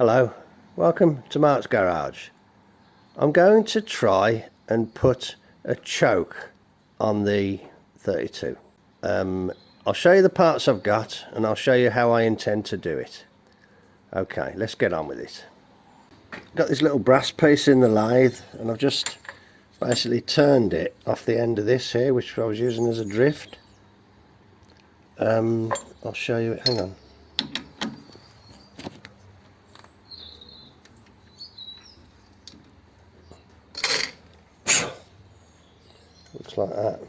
Hello, welcome to Mart's garage. I'm going to try and put a choke on the 32. I'll show you the parts I've got and I'll show you how I intend to do it. Okay, let's get on with it. Got this little brass piece in the lathe and I've just basically turned it off the end of this here, which I was using as a drift. I'll show you it, hang on. Looks like that.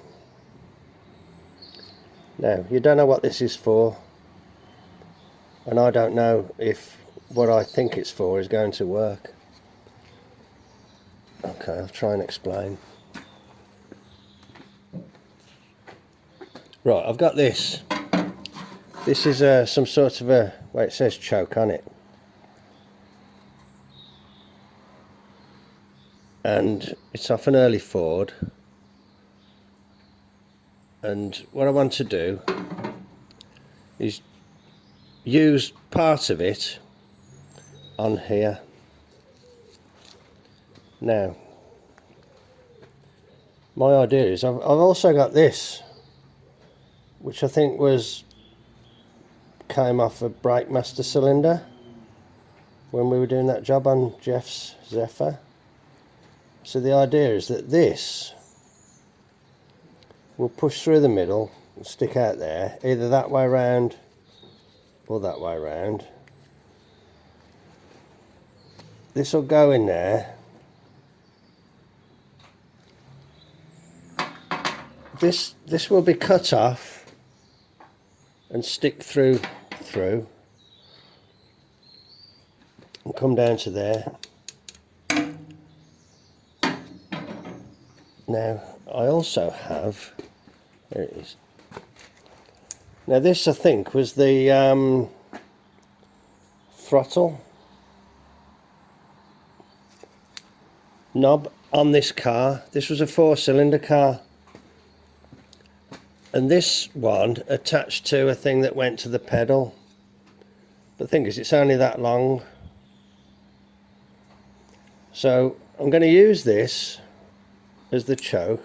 Now, you don't know what this is for, and I don't know if what I think it's for is going to work. Okay, I'll try and explain. Right, I've got this. This is some sort of a, well, it says choke on it. And it's off an early Ford. And what I want to do is use part of it on here. Now, my idea is I've also got this, which I think came off a brake master cylinder when we were doing that job on Jeff's Zephyr. So the idea is that this will push through the middle and stick out there, either that way round or that way round. This will go in there. This will be cut off and stick through and come down to there. Now I also have, there it is. Now this, I think, was the throttle knob on this car. This was a 4-cylinder car, and this one attached to a thing that went to the pedal. But the thing is, it's only that long, so I'm going to use this as the choke.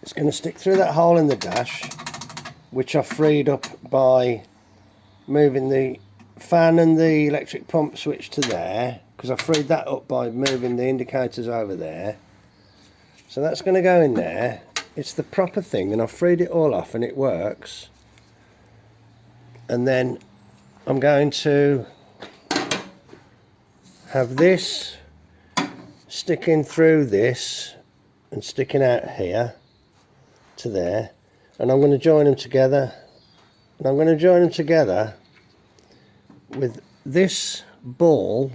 It's going to stick through that hole in the dash, which I freed up by moving the fan and the electric pump switch to there, because I freed that up by moving the indicators over there. So that's going to go in there. It's the proper thing, and I've freed it all off and it works. And then I'm going to have this sticking through this and sticking out here to there, and I'm going to join them together, and I'm going to join them together with this ball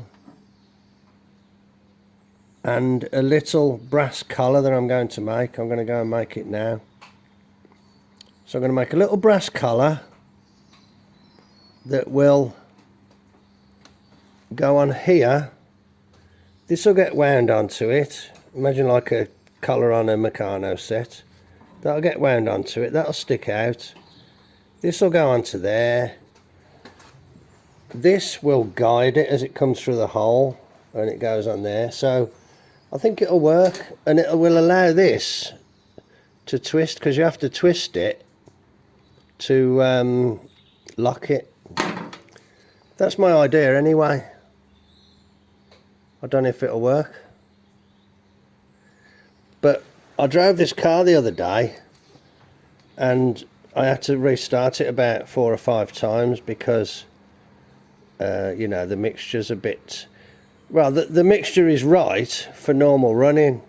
and a little brass collar that I'm going to make. I'm going to go and make it now. So I'm going to make a little brass collar that will go on here. This will get wound onto it. Imagine like a collar on a Meccano set. That'll get wound onto it. That'll stick out. This will go onto there. This will guide it as it comes through the hole, and it goes on there. So I think it'll work, and it will allow this to twist, because you have to twist it to lock it. That's my idea anyway. I don't know if it'll work, but I drove this car the other day and I had to restart it about 4 or 5 times because you know, the mixture's a bit, well, the mixture is right for normal running.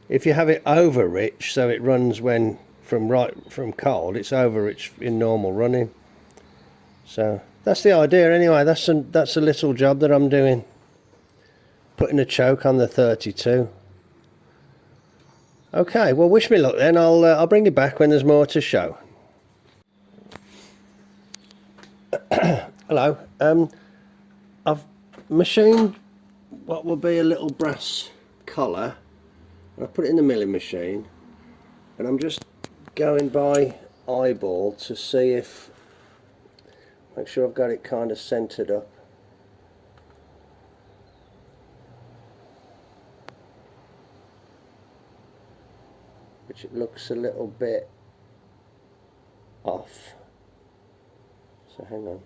If you have it over rich, so it runs when from cold, it's over rich in normal running. So that's the idea anyway. That's a little job that I'm doing, putting a choke on the 32. Okay, well, wish me luck then. I'll bring you back when there's more to show. Hello. I've machined what will be a little brass collar, and I put it in the milling machine, and I'm just going by eyeball to see if Make sure I've got it kind of centered up. Which it looks a little bit off. So hang on.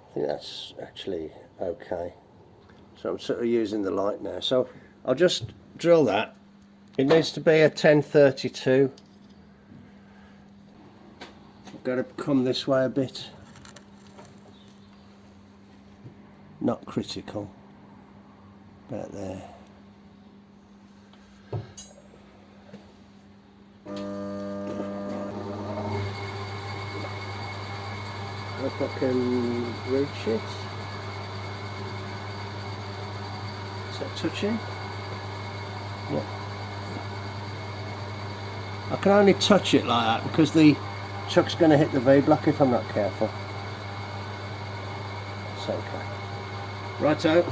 I think that's actually okay. So I'm sort of using the light now. So I'll just drill that. It needs to be a 1032. I've got to come this way a bit. Not critical. About there. Hope I can reach it. Is that touching? Yeah. I can only touch it like that because the chuck's going to hit the V-block if I'm not careful. It's okay. Righto.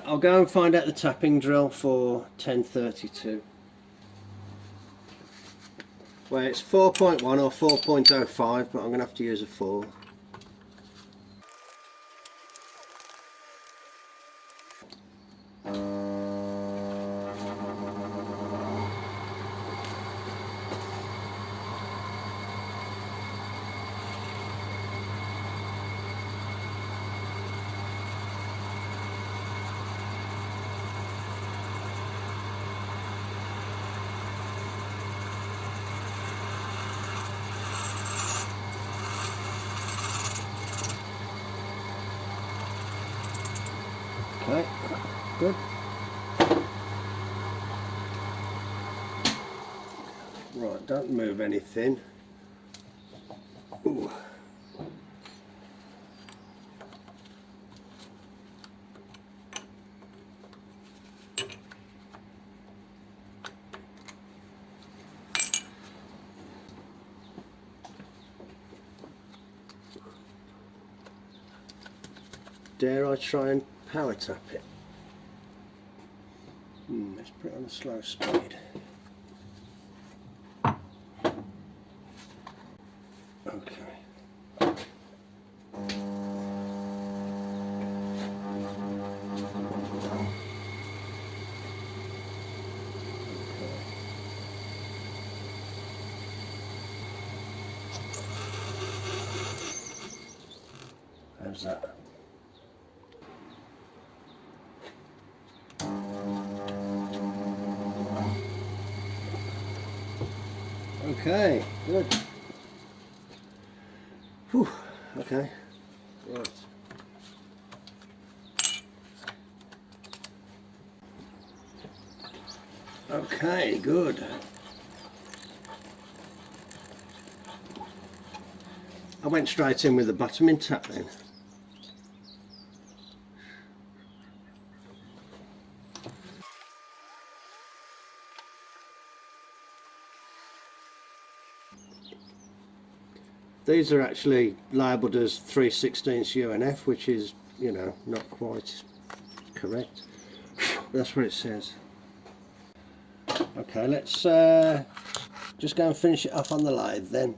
I'll go and find out the tapping drill for 1032. Well, it's 4.1 or 4.05, but I'm going to have to use a 4. Okay, good. Right, don't move anything. Ooh. Dare I try and power tap it? Let's put it on a slow speed. Okay. How's that? Okay, good. Whew, okay, right. Okay, good. I went straight in with the bottoming tap then. These are actually labelled as 3/16 UNF, which is, you know, not quite correct. That's what it says. Okay, let's just go and finish it off on the lathe then.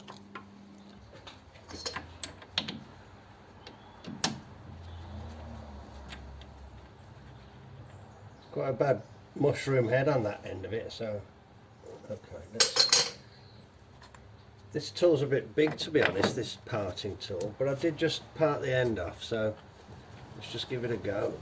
Quite a bad mushroom head on that end of it, so okay, this tool's a bit big, to be honest, this parting tool, but I did just part the end off, so let's just give it a go.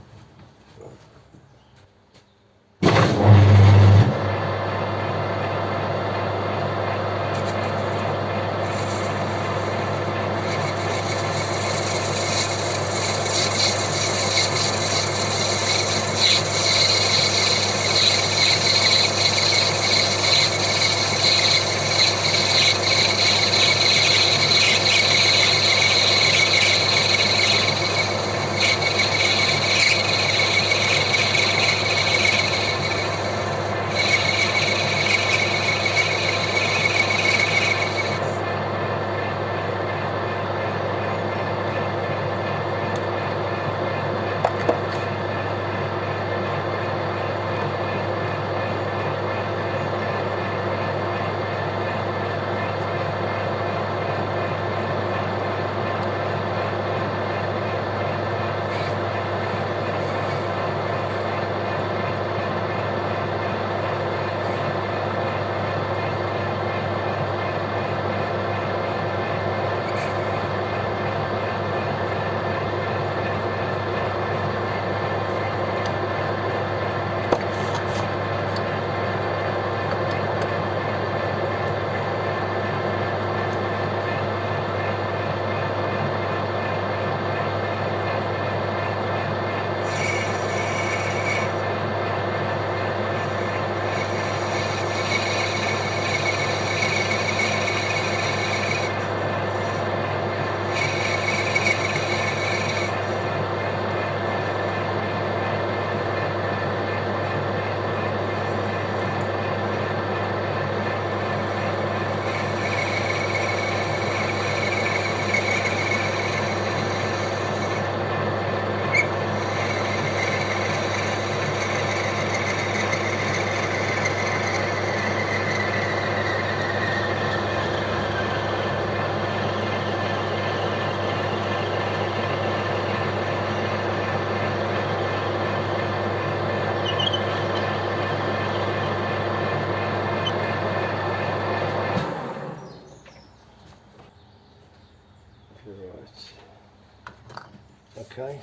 Okay,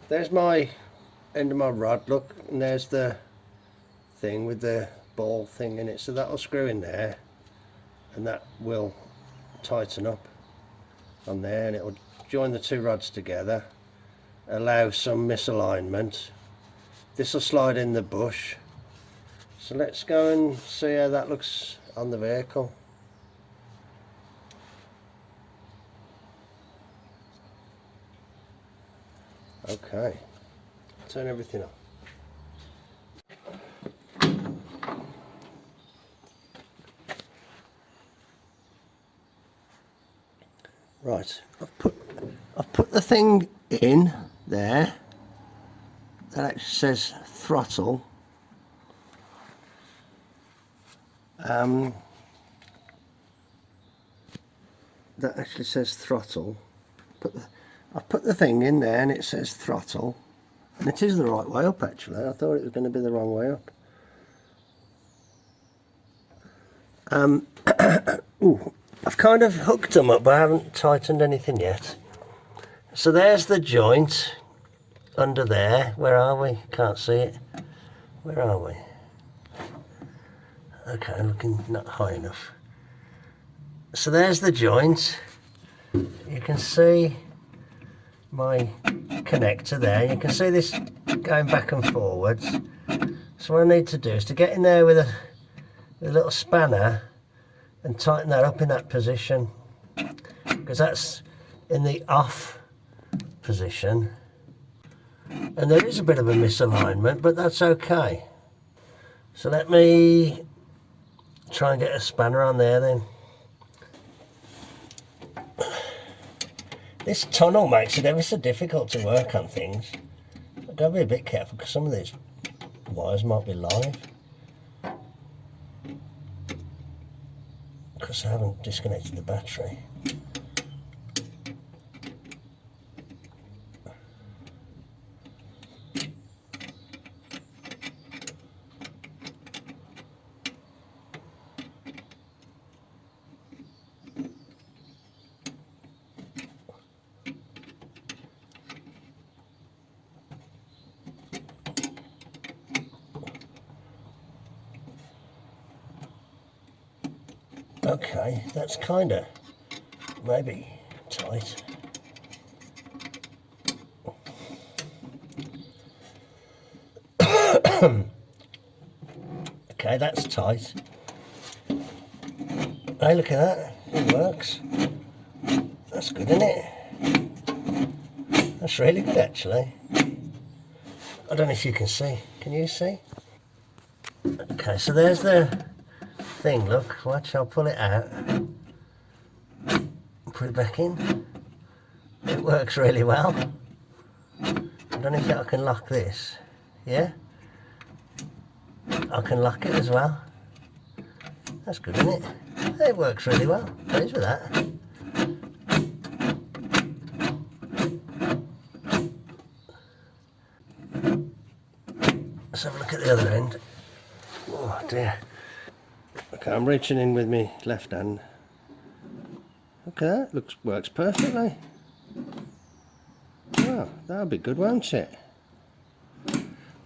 there's my end of my rod, look, and there's the thing with the ball thing in it, so that'll screw in there and that will tighten up on there, and it'll join the two rods together, allow some misalignment. This will slide in the bush, so let's go and see how that looks on the vehicle. Okay, turn everything off. Right, I've put the thing in there that actually says throttle. That actually says throttle. I've put the thing in there and it says throttle, and it is the right way up actually. I thought it was going to be the wrong way up. Ooh, I've kind of hooked them up, but I haven't tightened anything yet. So there's the joint under there. Where are we? Can't see it. Where are we? Okay, looking not high enough. So there's the joint. You can see my connector there. You can see this going back and forwards. So what I need to do is to get in there with a little spanner and tighten that up in that position, because that's in the off position, and there is a bit of a misalignment, but that's okay. So let me try and get a spanner on there then. This tunnel makes it ever so difficult to work on things. I've got to be a bit careful because some of these wires might be live, because I haven't disconnected the battery. Okay, that's kind of maybe tight. Okay, that's tight. Hey, look at that, it works. That's good, isn't it? That's really good actually. I don't know if you can see. Can you see? Okay, so there's the thing, look, watch, I'll pull it out, put it back in. It works really well. I don't know if I can lock this. Yeah, I can lock it as well. That's good, isn't it? It works really well. Pleased with that. Let's have a look at the other end. Oh dear. Okay, I'm reaching in with my left hand. Okay, that works perfectly. Well, that'll be good, won't it?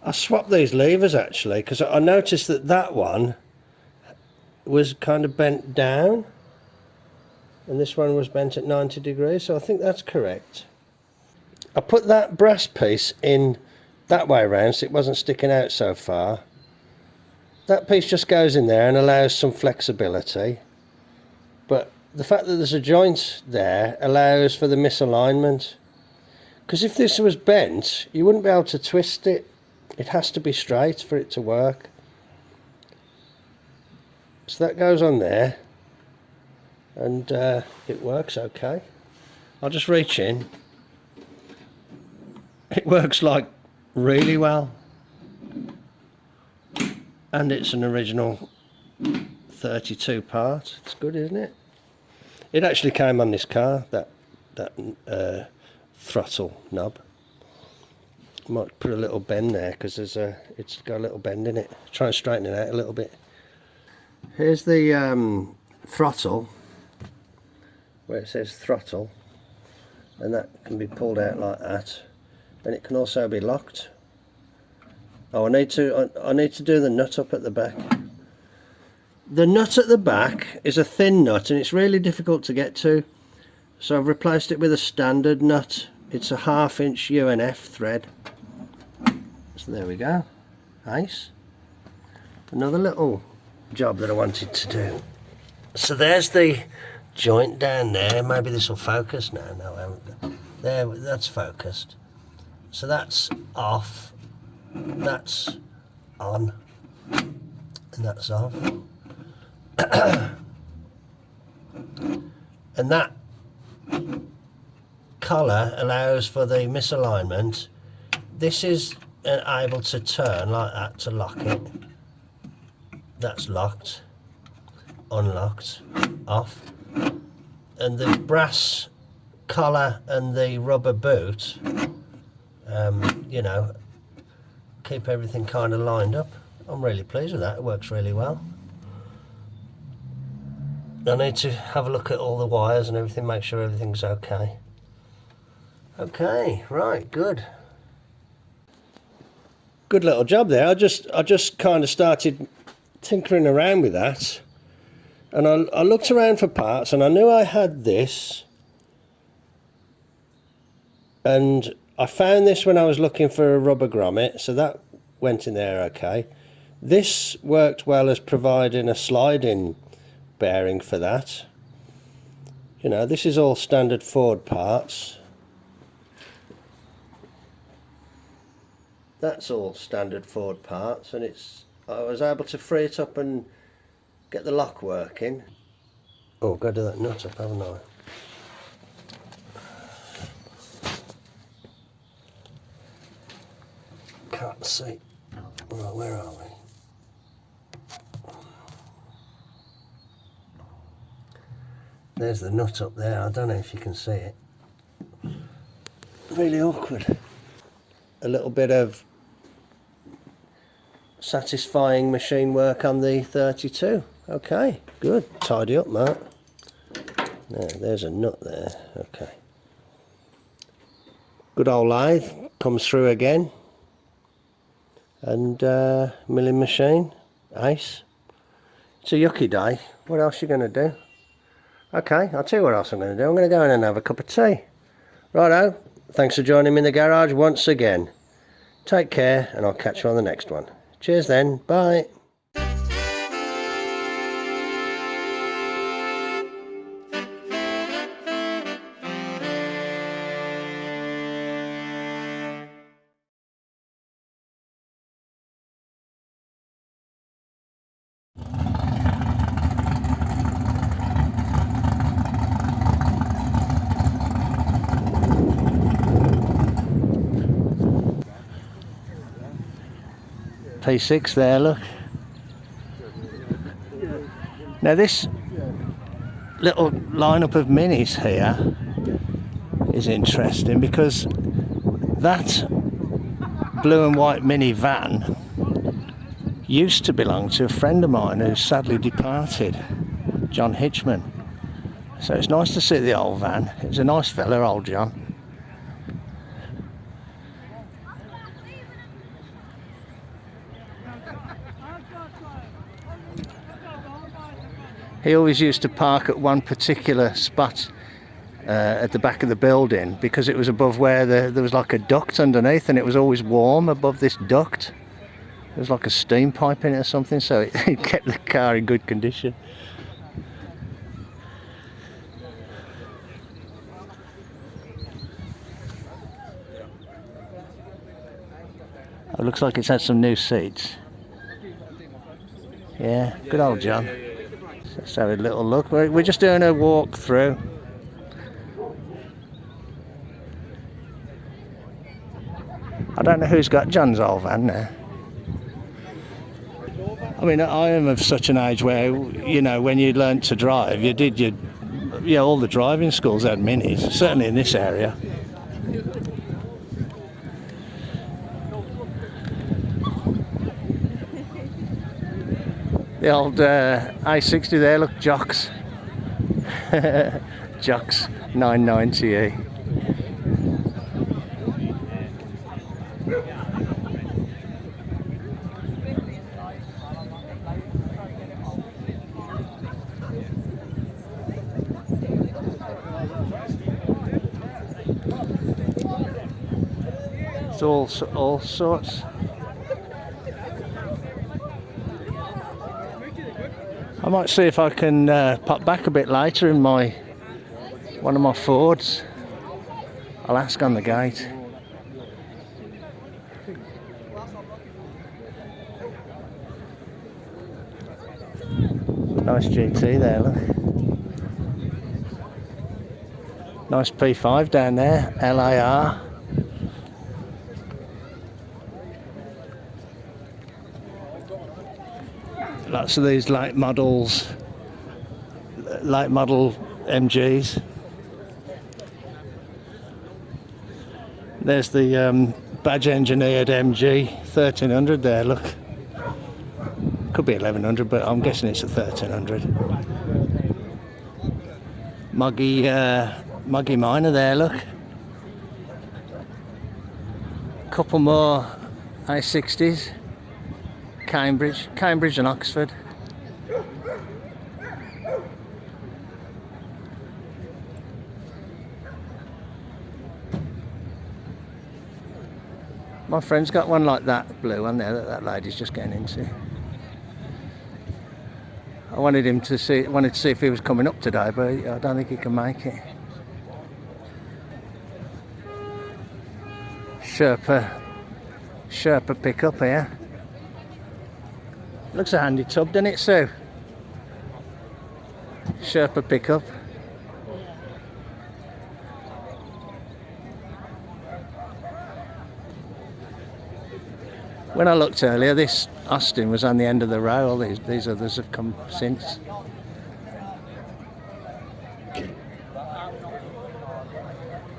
I swapped these levers actually, because I noticed that that one was kind of bent down and this one was bent at 90 degrees, so I think that's correct. I put that brass piece in that way around so it wasn't sticking out so far. That piece just goes in there and allows some flexibility, but the fact that there's a joint there allows for the misalignment, because if this was bent you wouldn't be able to twist it. It has to be straight for it to work. So that goes on there and it works okay. I'll just reach in. It works like really well, and it's an original 32 part. It's good, isn't it? It actually came on this car, that throttle knob. Might put a little bend there because it's got a little bend in it. Try and straighten it out a little bit. Here's the throttle, where it says throttle. and that can be pulled out like that, and it can also be locked. Oh, I need to do the nut up at the back. The nut at the back is a thin nut and it's really difficult to get to, so I've replaced it with a standard nut. It's a 1/2 inch UNF thread. So there we go. Nice. Another little job that I wanted to do. So there's the joint down there. Maybe this will focus now. No, I haven't. There, that's focused. So that's off, that's on, and that's off. And that collar allows for the misalignment. This is able to turn like that to lock it. That's locked, unlocked, off. And the brass collar and the rubber boot, you know, keep everything kind of lined up. I'm really pleased with that. It works really well. I need to have a look at all the wires and everything, make sure everything's okay. Okay, right, good. Good little job there. I just kind of started tinkering around with that, and I looked around for parts, and I knew I had this, and I found this when I was looking for a rubber grommet, so that went in there okay. This worked well as providing a sliding bearing for that. You know, this is all standard Ford parts. That's all standard Ford parts, and I was able to free it up and get the lock working. Oh, got to do that nut up, haven't I? Can't see. Right, where are we? There's the nut up there. I don't know if you can see it. Really awkward. A little bit of satisfying machine work on the 32. Okay, good. Tidy up, Mart. Now, there's a nut there. Okay. Good old lathe comes through again. And milling machine. Ace. It's a yucky day. What else are you going to do? Okay, I'll tell you what else I'm going to do. I'm going to go in and have a cup of tea. Righto, thanks for joining me in the garage once again. Take care, and I'll catch you on the next one. Cheers then, bye. P6 there, look. Now this little lineup of minis here is interesting because that blue and white minivan used to belong to a friend of mine who sadly departed, John Hitchman. So it's nice to see the old van. It was a nice fella, old John. He always used to park at one particular spot at the back of the building because it was above where there was like a duct underneath, and it was always warm above this duct. There was like a steam pipe in it or something, so it kept the car in good condition. It looks like it's had some new seats. Yeah, good old John. Let's have a little look. We're just doing a walk through. I don't know who's got John's old van now. I mean, I am of such an age where, you know, when you learnt to drive, all the driving schools had minis, certainly in this area. The old A60 there, look, Jocks. Jocks 990E. It's all sorts. I might see if I can pop back a bit later in one of my Fords. I'll ask on the gate. Nice GT there, look. Nice P5 down there, LAR. Lots of these late model MGs. There's the badge engineered MG 1300 there, look. Could be 1100, but I'm guessing it's a 1300. Muggy Miner there, look. Couple more A60s. Cambridge and Oxford. My friend's got one like that blue one there that lady's just getting into. I wanted to see if he was coming up today, but I don't think he can make it. Sherpa pickup here. Looks a handy tub, doesn't it, Sue? Sherpa pickup. When I looked earlier, this Austin was on the end of the row. All these others have come since.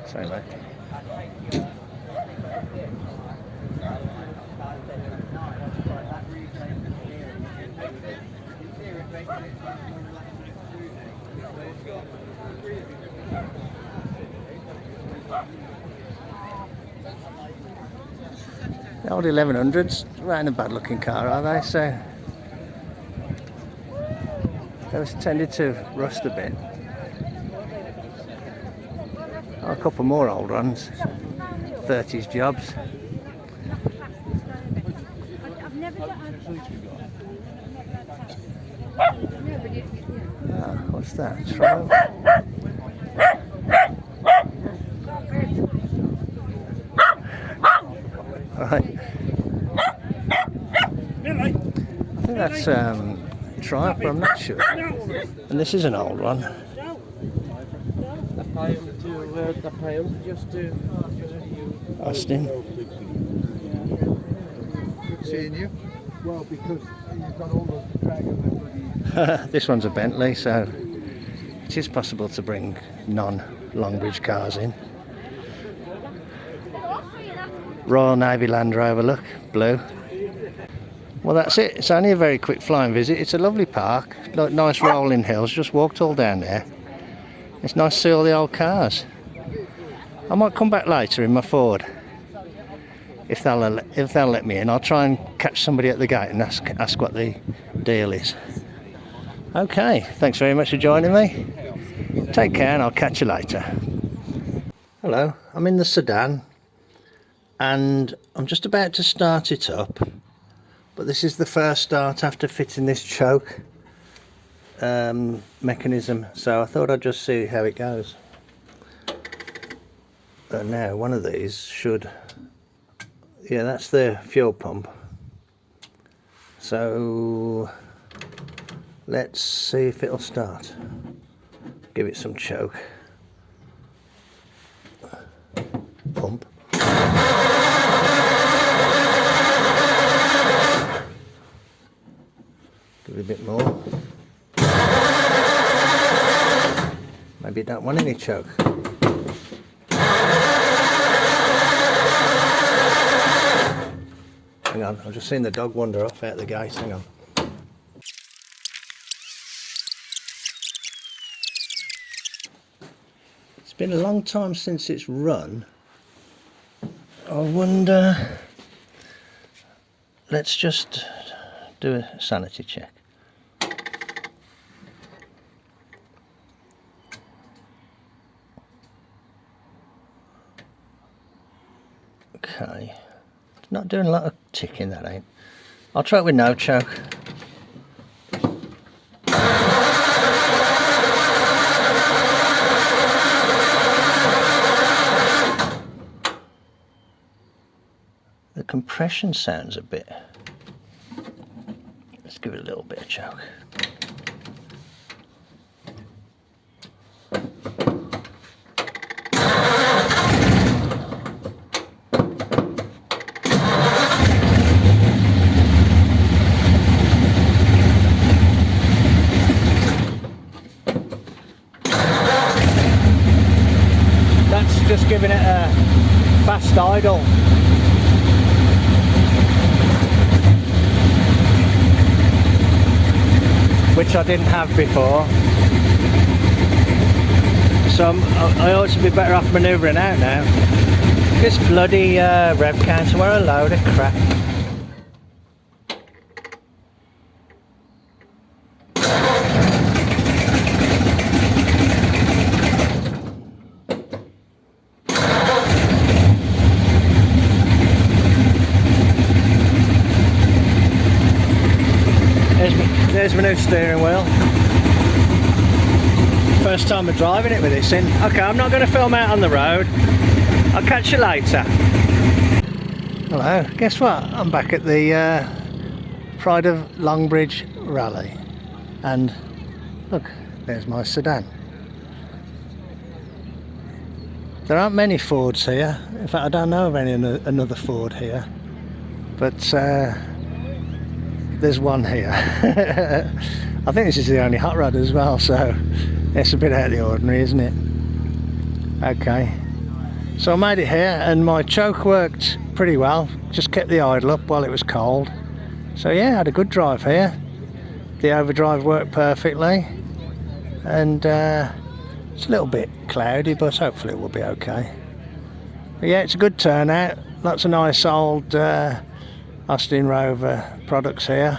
Sorry, mate. The old 1100s, right a bad looking car, are they? So those tended to rust a bit. Oh, a couple more old ones, 30s jobs. Ah, what's that? Trial? Right. I think that's Triumph, but I'm not sure. And this is an old one. Austin. Seeing you? Well, because you've got all the dragons. This one's a Bentley, so it is possible to bring non-Longbridge cars in. Royal Navy Land Rover, look, blue. Well, that's it. It's only a very quick flying visit. It's a lovely park, nice rolling hills. Just walked all down there. It's nice to see all the old cars. I might come back later in my Ford if they'll let me in. I'll try and catch somebody at the gate and ask what the deal is. Okay, thanks very much for joining me. Take care and I'll catch you later. Hello, I'm in the Sedan and I'm just about to start it up, but this is the first start after fitting this choke mechanism, so I thought I'd just see how it goes. But now one of these should, yeah, that's the fuel pump, so let's see if it'll start. Give it some choke. Pump. Give it a bit more. Maybe you don't want any choke. Hang on, I've just seen the dog wander off out the gate. Hang on. It's been a long time since it's run. I wonder, let's just do a sanity check. Okay. not doing a lot of ticking, that ain't. I'll try it with no choke. The compression sounds a bit. Let's give it a little bit of choke. That's just giving it a fast idle. Which I didn't have before. So I ought to be better off manoeuvring out now. This bloody rev counter, what a load of crap. There's my new steering wheel. First time of driving it with this in. Okay, I'm not going to film out on the road. I'll catch you later. Hello, guess what? I'm back at the Pride of Longbridge Rally. And look, there's my Sedan. There aren't many Fords here. In fact, I don't know of another Ford here. But there's one here. I think this is the only hot rod as well, so it's a bit out of the ordinary, isn't it? Okay, so I made it here and my choke worked pretty well. Just kept the idle up while it was cold. So yeah, I had a good drive here. The overdrive worked perfectly, and it's a little bit cloudy, but hopefully it will be okay. But yeah, it's a good turnout. Lots of nice old Austin Rover products here.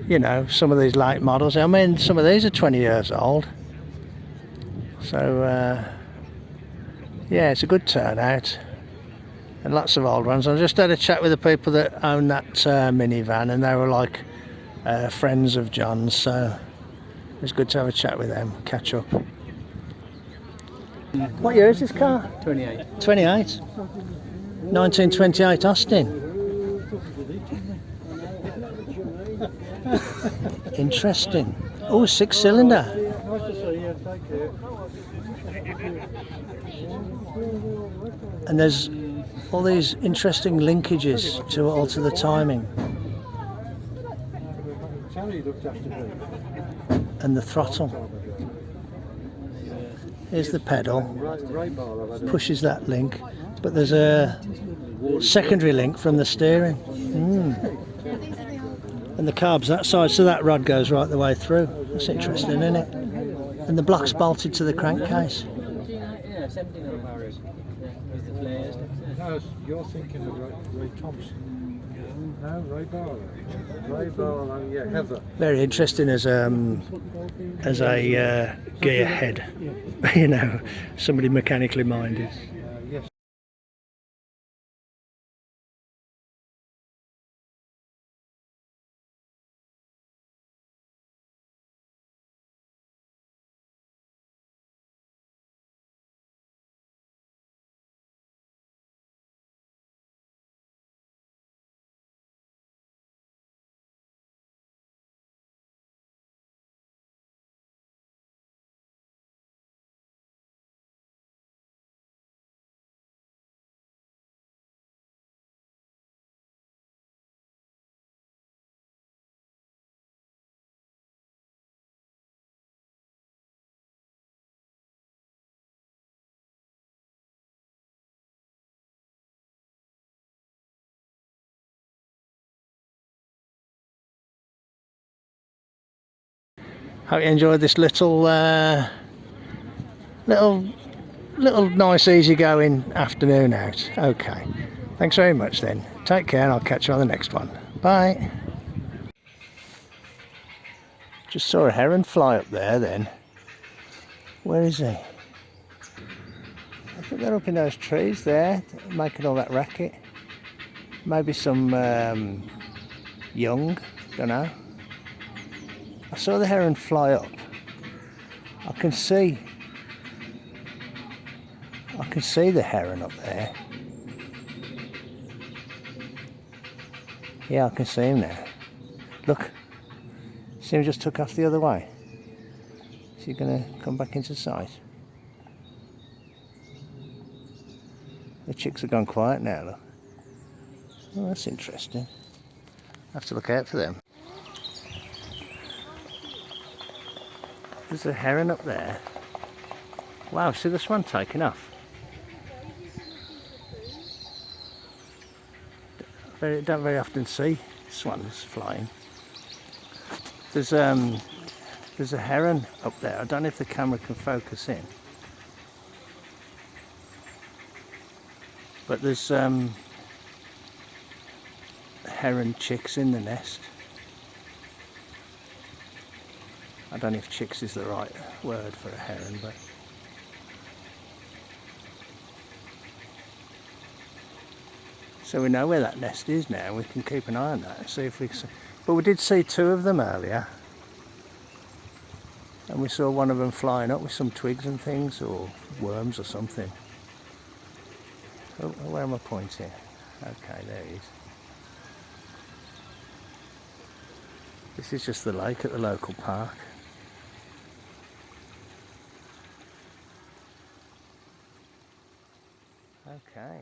You know, some of these late models. I mean, some of these are 20 years old. So yeah, it's a good turnout. And lots of old ones. I just had a chat with the people that own that minivan, and they were like friends of John's, so it's good to have a chat with them, catch up. What year is this car? 28. 28? 1928 Austin. Interesting. Oh, 6-cylinder. Nice to see you, thank you. And there's all these interesting linkages to alter the timing. And the throttle. Here's the pedal. Pushes that link. But there's a secondary link from the steering. And the carb's that side, so that rod goes right the way through. That's interesting, isn't it? And the block's bolted to the crankcase. Yeah, 79 barriers. With the flares. No, you're thinking of Ray Thompson. No, Ray Barlow. Ray Barlow, yeah, Heather. Very interesting as a gearhead. You know, somebody mechanically minded. Yes. Hope you enjoyed this little nice easygoing afternoon out. Okay, thanks very much then. Take care and I'll catch you on the next one. Bye. Just saw a heron fly up there then. Where is he? I think they're up in those trees there, making all that racket. Maybe some young, don't know. I saw the heron fly up. I can see the heron up there. Yeah, I can see him now. Look, see him just took off the other way. Is he going to come back into sight? The chicks have gone quiet now, look. Oh, that's interesting. I have to look out for them. There's a heron up there. Wow, see the swan taking off. Don't very often see swans flying. There's a heron up there. I don't know if the camera can focus in. But there's heron chicks in the nest. I don't know if chicks is the right word for a heron, but so we know where that nest is now. We can keep an eye on that and see if we can. But we did see two of them earlier, and we saw one of them flying up with some twigs and things, or worms or something. Oh, where am I pointing? Okay, there he is. This is just the lake at the local park. Okay.